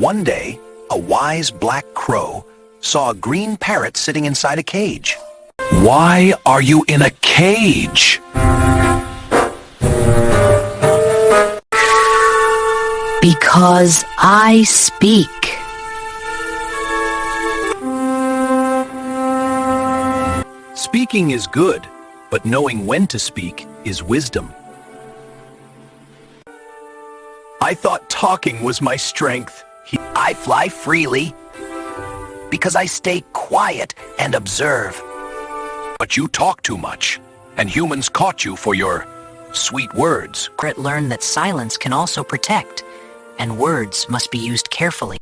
One day, a wise black crow saw a green parrot sitting inside a cage. "Why are you in a cage?" "Because I speak." Speaking is good, but knowing when to speak is wisdom. I thought talking was my strength. I fly freely because I stay quiet and observe. But you talk too much, and humans caught you for your sweet words. Parrot learned that silence can also protect, and words must be used carefully.